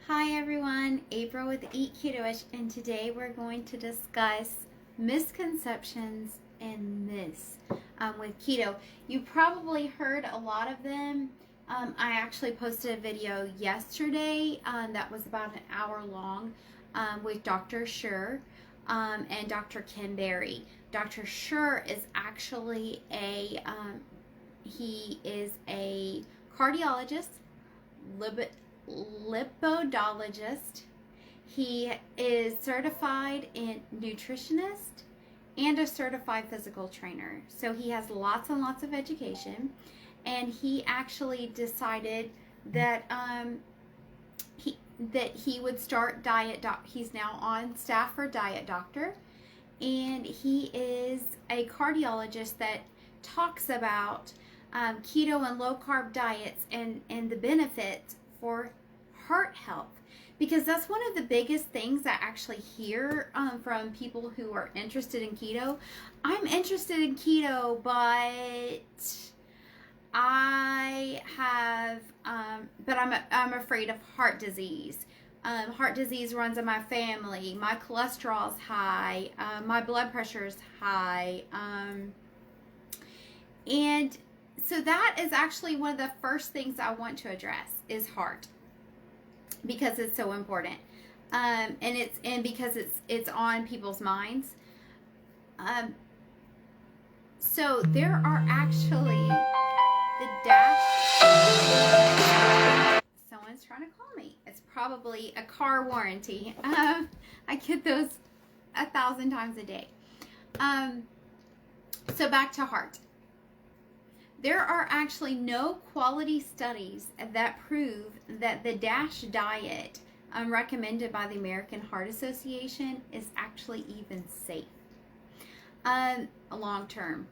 Hi everyone, April with Eat Keto-ish, and today we're going to discuss misconceptions and myths with keto. You probably heard a lot of them. I actually posted a video yesterday that was about an hour long with Dr. Schur and Dr. Kim Berry. Dr. Schur is actually he is a cardiologist, lipodologist. He is certified in nutritionist and a certified physical trainer. So he has lots and lots of education. And he actually decided that he would start Diet Doc. He's now on staff for Diet Doctor, and he is a cardiologist that talks about keto and low carb diets and the benefits for heart health, because that's one of the biggest things I actually hear from people who are interested in keto. I'm interested in keto, but I'm afraid of heart disease. Heart disease runs in my family. My cholesterol's high. My blood pressure's high. And so that is actually one of the first things I want to address is heart, because it's so important, and because it's on people's minds. So there are actually the dash. Someone's trying to call me. It's probably a car warranty. I get those 1,000 times a day. So back to heart. There are actually no quality studies that prove that the DASH diet recommended by the American Heart Association is actually even safe long term.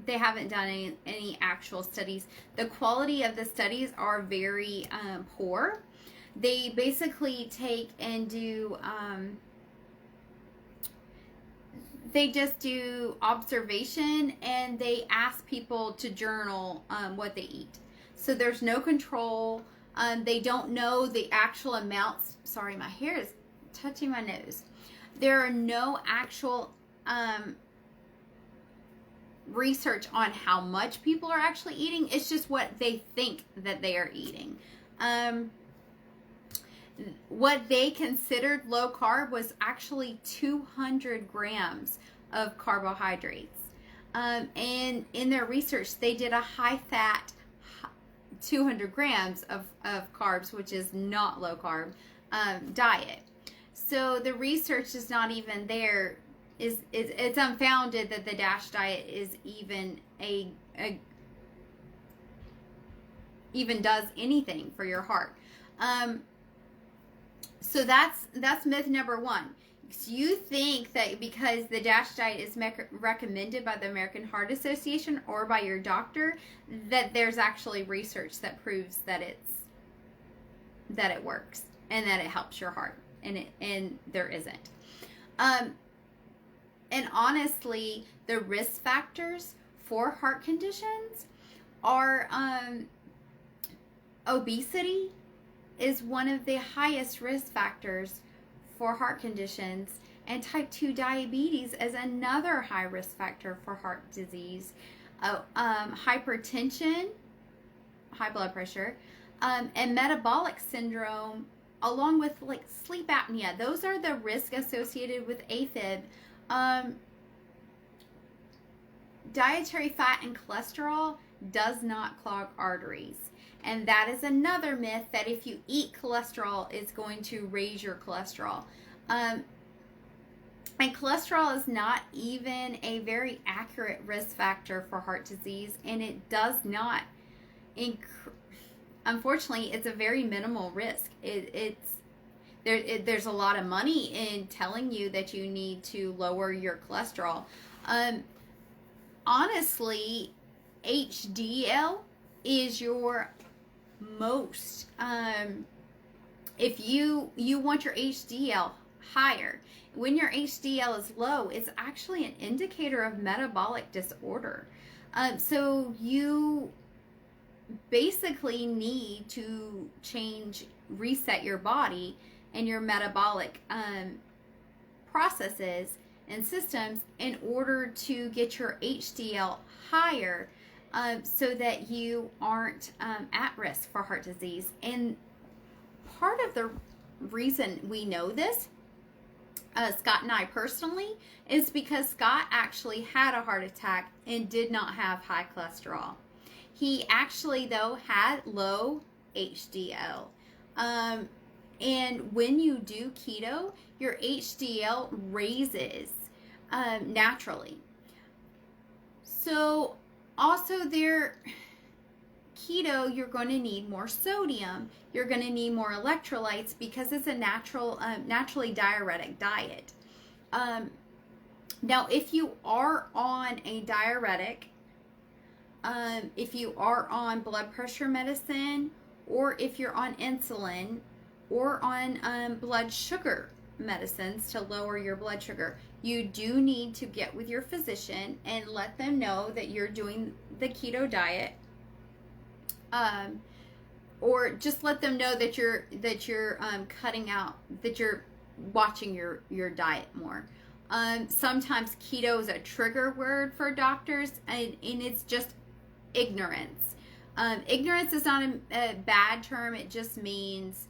They haven't done any actual studies. The quality of the studies are very poor. They basically take and do they just do observation, and they ask people to journal what they eat. So there's no control. They don't know the actual amounts. Sorry, my hair is touching my nose. There are no actual research on how much people are actually eating. It's just what they think that they are eating. What they considered low carb was actually 200 grams of carbohydrates. And in their research, they did a high fat 200 grams of carbs, which is not low carb diet. So the research is not even there. It's unfounded that the DASH diet is even even does anything for your heart. So that's myth number one. So you think that because the DASH diet is recommended by the American Heart Association or by your doctor, that there's actually research that proves that it works and that it helps your heart, and there isn't. And honestly, the risk factors for heart conditions are obesity is one of the highest risk factors for heart conditions, and type 2 diabetes is another high risk factor for heart disease. Hypertension, high blood pressure, and metabolic syndrome, along with like sleep apnea. Those are the risks associated with AFib. Dietary fat and cholesterol does not clog arteries. And that is another myth, that if you eat cholesterol, it's going to raise your cholesterol. And cholesterol is not even a very accurate risk factor for heart disease, and it does not, unfortunately, it's a very minimal risk. There's a lot of money in telling you that you need to lower your cholesterol. Honestly, HDL is your most, if you want your HDL higher, when your HDL is low, it's actually an indicator of metabolic disorder. So you basically need to change reset your body and your metabolic processes and systems in order to get your HDL higher, so that you aren't at risk for heart disease. And part of the reason we know this, Scott and I personally, is because Scott actually had a heart attack and did not have high cholesterol. He actually, though, had low HDL. And when you do keto, your HDL raises naturally. So also keto, you're going to need more sodium. You're going to need more electrolytes because it's a naturally diuretic diet. Now, if you are on a diuretic, if you are on blood pressure medicine, or if you're on insulin, or on blood sugar medicines to lower your blood sugar, you do need to get with your physician and let them know that you're doing the keto diet, or just let them know that you're cutting out, that you're watching your diet more. Sometimes keto is a trigger word for doctors, and it's just ignorance. Ignorance is not a bad term. It just means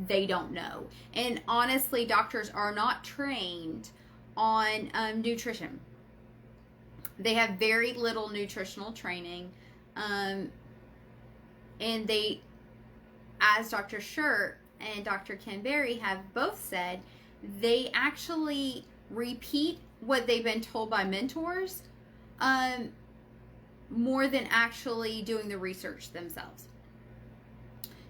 they don't know. And honestly, doctors are not trained on nutrition. They have very little nutritional training. And they, as Dr. Shirt and Dr. Ken Berry have both said, they actually repeat what they've been told by mentors more than actually doing the research themselves.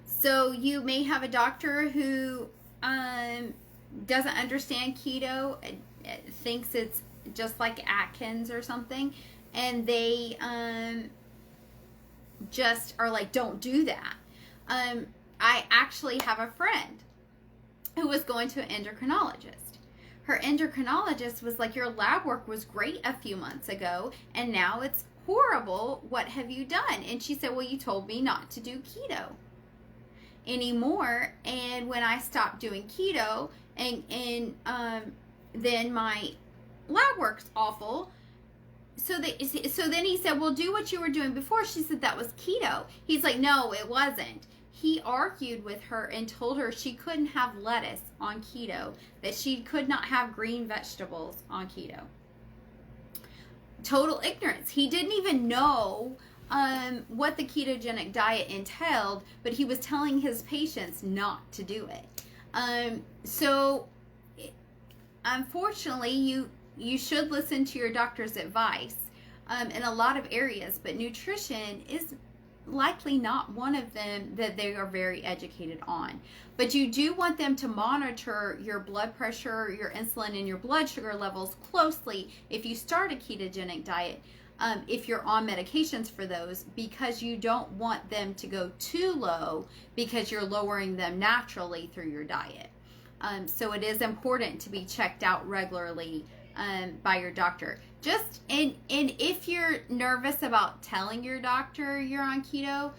So you may have a doctor who doesn't understand keto, thinks it's just like Atkins or something, and they just are like, don't do that. I actually have a friend who was going to an endocrinologist. Her endocrinologist was like, your lab work was great a few months ago, and now it's horrible. What have you done? And she said, well, you told me not to do keto anymore. And when I stopped doing keto, and then my lab work's awful. So then he said, well, do what you were doing before. She said, that was keto. He's like, no, it wasn't. He argued with her and told her she couldn't have lettuce on keto, that she could not have green vegetables on keto. Total ignorance. He didn't even know what the ketogenic diet entailed, but he was telling his patients not to do it. So unfortunately, you should listen to your doctor's advice in a lot of areas, but nutrition is likely not one of them that they are very educated on. But you do want them to monitor your blood pressure, your insulin, and your blood sugar levels closely if you start a ketogenic diet, if you're on medications for those, because you don't want them to go too low because you're lowering them naturally through your diet. So it is important to be checked out regularly by your doctor. And if you're nervous about telling your doctor you're on keto,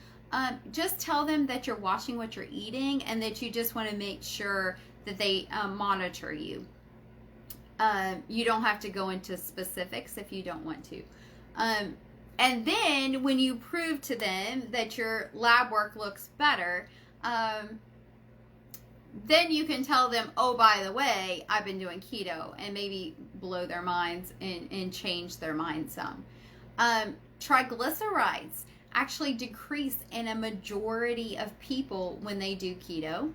just tell them that you're watching what you're eating and that you just want to make sure that they monitor you. You don't have to go into specifics if you don't want to. And then when you prove to them that your lab work looks better, then you can tell them, oh, by the way, I've been doing keto, and maybe blow their minds and change their mind some. Triglycerides actually decrease in a majority of people when they do keto.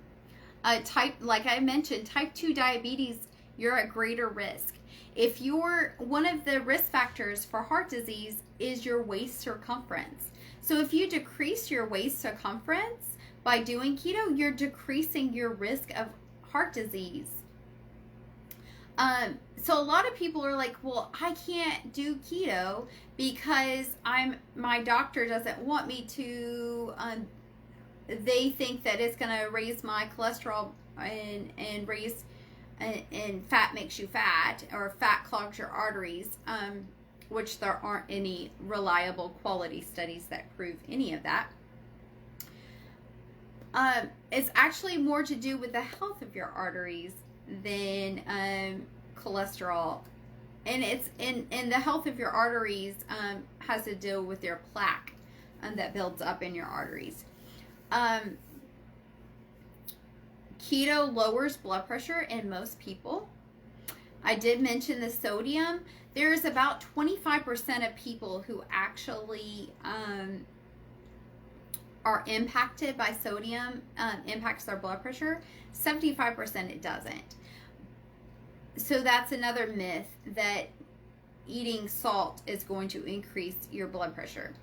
Like I mentioned, type 2 diabetes, you're at greater risk. If you're, one of the risk factors for heart disease is your waist circumference. So if you decrease your waist circumference by doing keto, you're decreasing your risk of heart disease. So a lot of people are like, well, I can't do keto because my doctor doesn't want me to. They think that it's going to raise my cholesterol and raise and fat makes you fat, or fat clogs your arteries, which there aren't any reliable quality studies that prove any of that. It's actually more to do with the health of your arteries than cholesterol. And it's in the health of your arteries has to do with your plaque that builds up in your arteries. Keto lowers blood pressure in most people. I did mention the sodium. There's about 25% of people who actually are impacted by sodium, impacts their blood pressure. 75% it doesn't. So that's another myth, that eating salt is going to increase your blood pressure.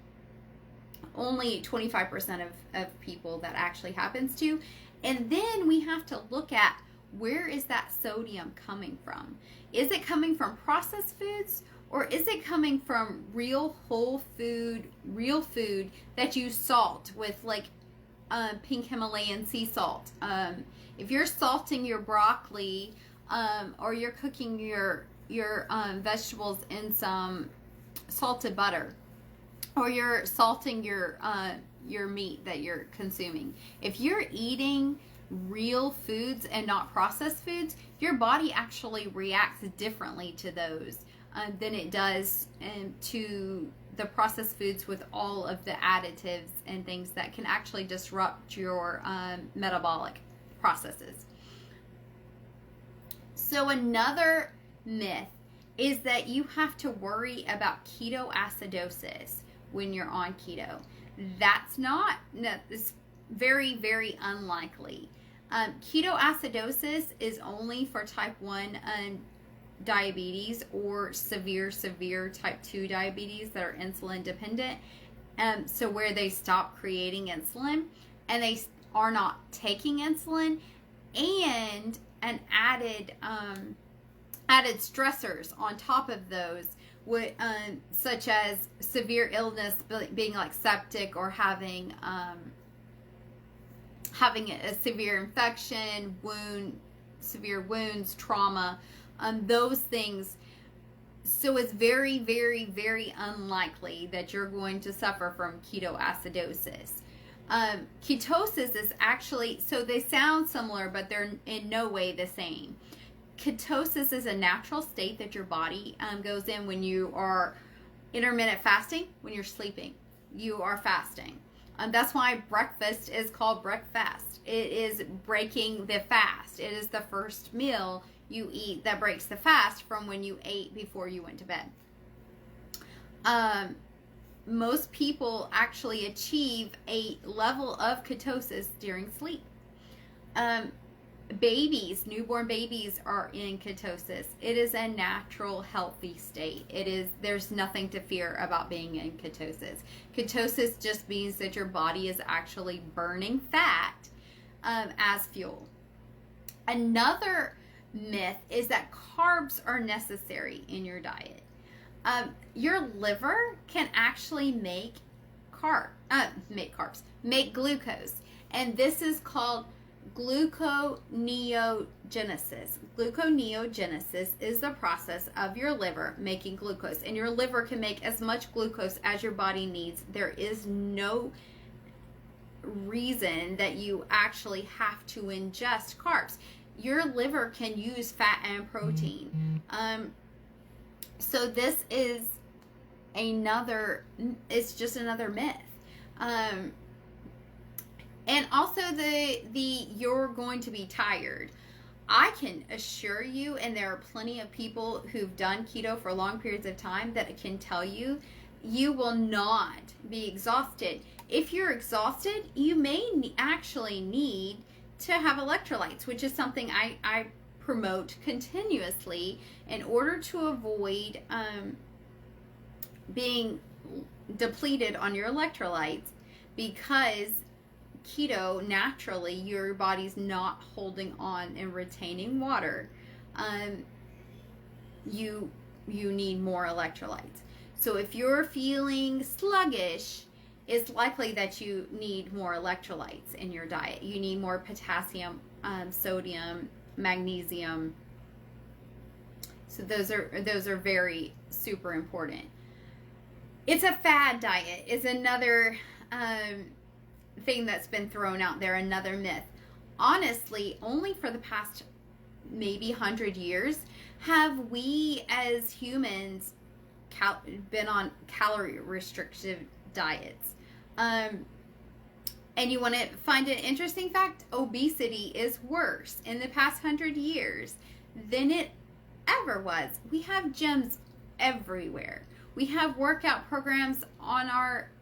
Only 25% of people that actually happens to. And then we have to look at, where is that sodium coming from? Is it coming from processed foods, or is it coming from real whole food, real food that you salt with, like pink Himalayan sea salt? If you're salting your broccoli, or you're cooking your vegetables in some salted butter, or you're salting your meat that you're consuming, if you're eating real foods and not processed foods, your body actually reacts differently to those than it does to the processed foods with all of the additives and things that can actually disrupt your metabolic processes. So another myth is that you have to worry about ketoacidosis when you're on keto. It's very, very unlikely. Ketoacidosis is only for type 1 diabetes or severe type 2 diabetes that are insulin dependent. So where they stop creating insulin and they are not taking insulin, and an added stressors on top of those, such as severe illness, being like septic, or having a severe infection, severe wounds, trauma, those things. So it's very, very, very unlikely that you're going to suffer from ketoacidosis. Ketosis is actually, so they sound similar, but they're in no way the same. Ketosis is a natural state that your body goes in when you are intermittent fasting. When you're sleeping, you are fasting. That's why breakfast is called breakfast. It is breaking the fast. It is the first meal you eat that breaks the fast from when you ate before you went to bed. Most people actually achieve a level of ketosis during sleep. Newborn babies are in ketosis. It is a natural, healthy state. There's nothing to fear about being in ketosis. Ketosis just means that your body is actually burning fat as fuel. Another myth is that carbs are necessary in your diet. Your liver can actually make glucose, and this is called gluconeogenesis. Gluconeogenesis is the process of your liver making glucose, and your liver can make as much glucose as your body needs. There is no reason that you actually have to ingest carbs. Your liver can use fat and protein. So this is it's just another myth. And also you're going to be tired. I can assure you, and there are plenty of people who've done keto for long periods of time that can tell you, you will not be exhausted. If you're exhausted, you may actually need to have electrolytes, which is something I promote continuously in order to avoid being depleted on your electrolytes, because keto, naturally your body's not holding on and retaining water. You need more electrolytes. So if you're feeling sluggish, it's likely that you need more electrolytes in your diet. You need more potassium, sodium, magnesium. So those are very super important. It's a fad diet is another thing that's been thrown out there, another myth. Honestly, only for the past maybe 100 years have we as humans been on calorie restrictive diets. And you want to find an interesting fact? Obesity is worse in the past 100 years than it ever was. We have gyms everywhere. We have workout programs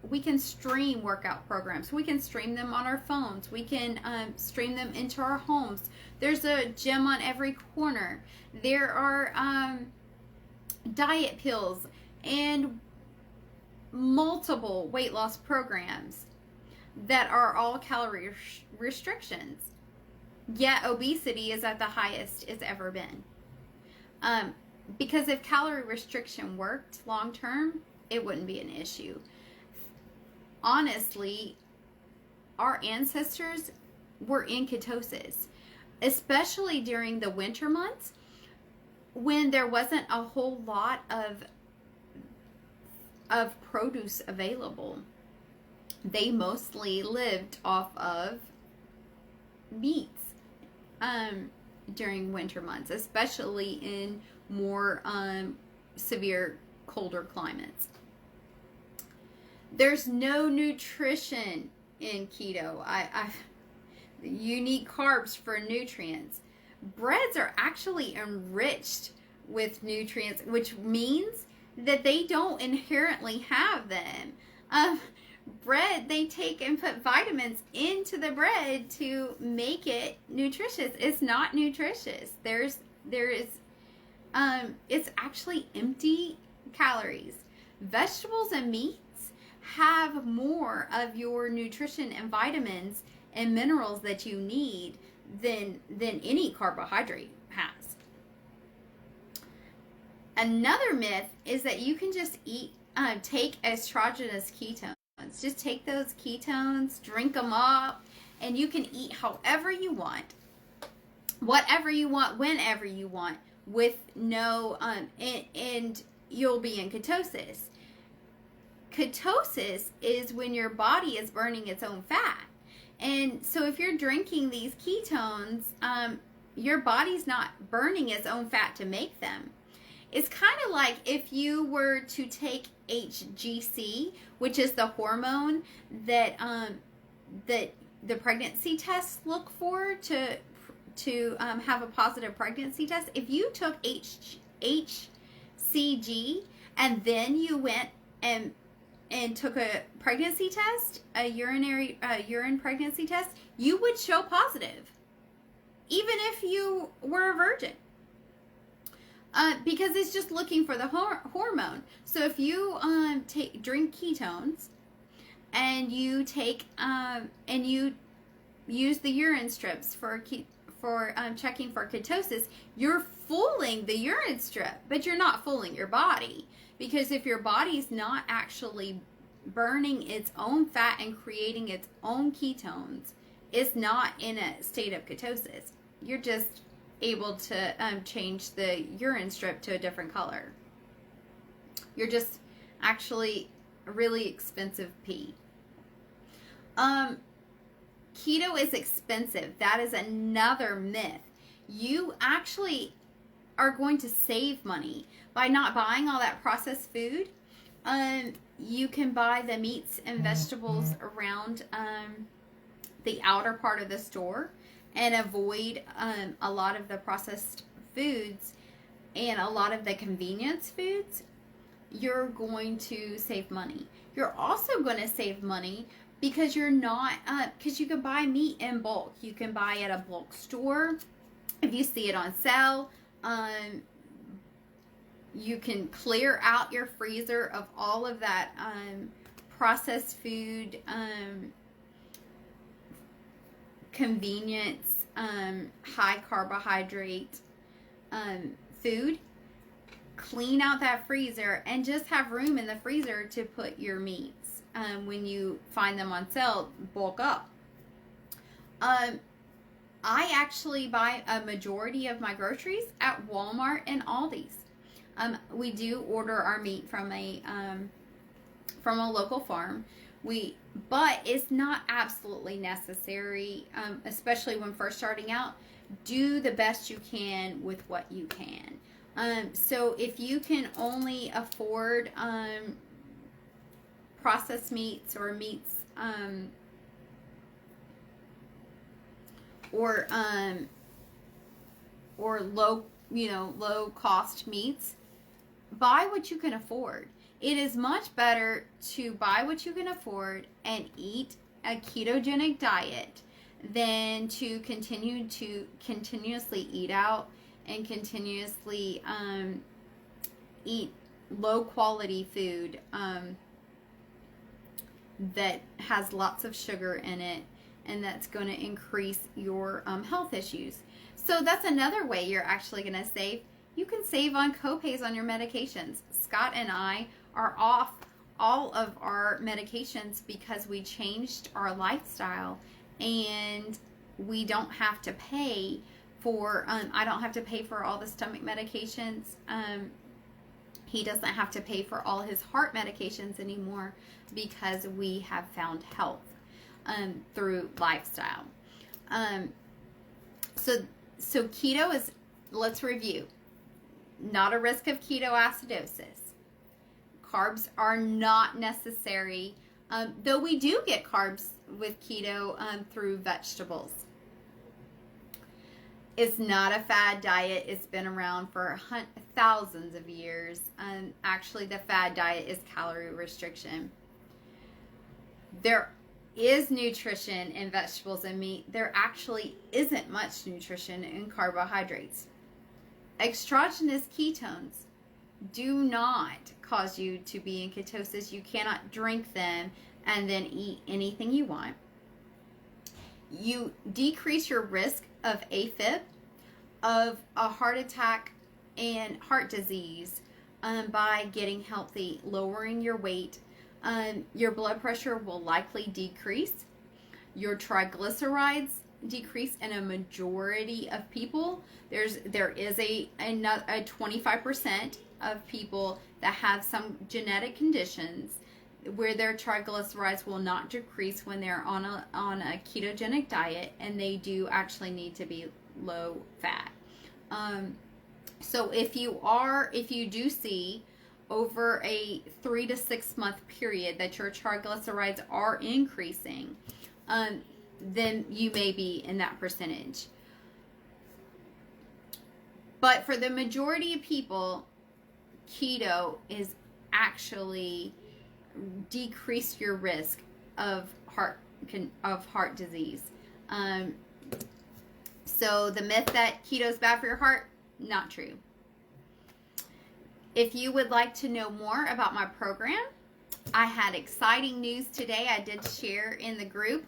we can stream workout programs. We can stream them on our phones. We can stream them into our homes. There's a gym on every corner. There are diet pills and multiple weight loss programs that are all calorie restrictions. Yet obesity is at the highest it's ever been. Because if calorie restriction worked long term, it wouldn't be an issue. Honestly, our ancestors were in ketosis, especially during the winter months when there wasn't a whole lot of produce available. They mostly lived off of meats during winter months, especially in more severe colder climates. There's no nutrition in keto. You need carbs for nutrients. Breads are actually enriched with nutrients, which means that they don't inherently have them. Bread, they take and put vitamins into the bread to make it nutritious. It's not nutritious. It's actually empty calories. Vegetables and meats have more of your nutrition and vitamins and minerals that you need than any carbohydrate has. Another myth is that you can just take exogenous ketones. Just take those ketones, drink them up, and you can eat however you want, whatever you want, whenever you want, with no, and you'll be in ketosis. Ketosis is when your body is burning its own fat. And so if you're drinking these ketones, your body's not burning its own fat to make them. It's kind of like if you were to take HGC, which is the hormone that the pregnancy tests look for to have a positive pregnancy test. If you took HCG and then you went and took a pregnancy test, a urine pregnancy test, you would show positive, even if you were a virgin. Because it's just looking for the hormone. So if you drink ketones and you and you use the urine strips for checking for ketosis, you're fooling the urine strip, but you're not fooling your body, because if your body's not actually burning its own fat and creating its own ketones, it's not in a state of ketosis. You're just able to change the urine strip to a different color. You're just actually a really expensive pee. Keto is expensive. That is another myth. You actually are going to save money by not buying all that processed food. You can buy the meats and vegetables around the outer part of the store and avoid a lot of the processed foods and a lot of the convenience foods. You're going to save money. You're also going to save money because you're not, because you can buy meat in bulk. You can buy at a bulk store. If you see it on sale, you can clear out your freezer of all of that processed food, convenience, high carbohydrate food. Clean out that freezer and just have room in the freezer to put your meats. When you find them on sale, bulk up. I actually buy a majority of my groceries at Walmart and Aldi's. We do order our meat from a local farm. But it's not absolutely necessary, especially when first starting out. Do the best you can with what you can. So if you can only afford processed meats or meats, or low cost meats, buy what you can afford. It is much better to buy what you can afford and eat a ketogenic diet than to continuously eat out and continuously eat low quality food that has lots of sugar in it, and that's going to increase your health issues. So that's another way you're actually going to save. You can save on copays on your medications. Scott and I are off all of our medications because we changed our lifestyle, and we don't have to pay for, I don't have to pay for all the stomach medications. He doesn't have to pay for all his heart medications anymore because we have found health through lifestyle. So keto is, let's review, not a risk of ketoacidosis. Carbs are not necessary, though we do get carbs with keto through vegetables. It's not a fad diet. It's been around for thousands of years. Actually, the fad diet is calorie restriction. There is nutrition in vegetables and meat. There actually isn't much nutrition in carbohydrates. Exogenous ketones do not cause you to be in ketosis. You cannot drink them and then eat anything you want. You decrease your risk of AFib, of a heart attack and heart disease by getting healthy, lowering your weight. Your blood pressure will likely decrease. Your triglycerides decrease in a majority of people. There is a 25% of people that have some genetic conditions where their triglycerides will not decrease when they're on a ketogenic diet, and they do actually need to be low fat. So if you do see over a 3 to 6 month period that your triglycerides are increasing, then you may be in that percentage. But for the majority of people, keto is actually decrease your risk of heart disease. So the myth that keto is bad for your heart, not true. If you would like to know more about my program, I had exciting news today. I did share in the group.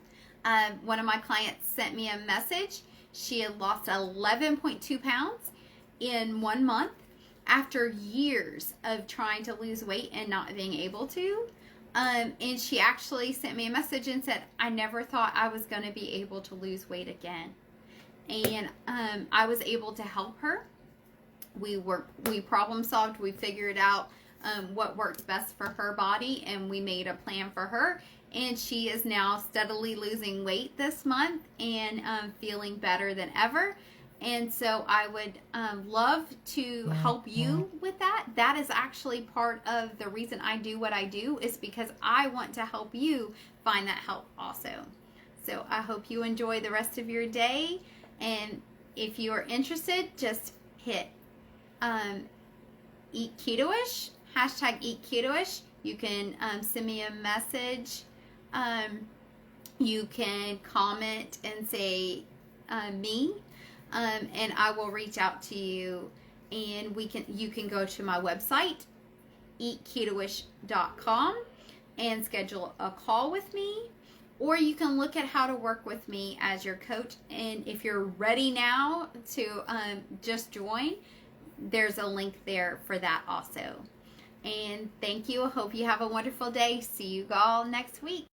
One of my clients sent me a message. She had lost 11.2 pounds in 1 month after years of trying to lose weight and not being able to. And she actually sent me a message and said, I never thought I was going to be able to lose weight again. And I was able to help her. We problem solved. We figured out what worked best for her body, and we made a plan for her. And she is now steadily losing weight this month and feeling better than ever. And so I would love to help you with that. That is actually part of the reason I do what I do, is because I want to help you find that help also. So I hope you enjoy the rest of your day. And if you are interested, just hit Eat Ketoish, hashtag Eat Ketoish. You can send me a message. You can comment and say me, and I will reach out to you. And you can go to my website, eatketoish.com, and schedule a call with me. Or you can look at how to work with me as your coach. And if you're ready now to just join, there's a link there for that also. And thank you. I hope you have a wonderful day. See you all next week.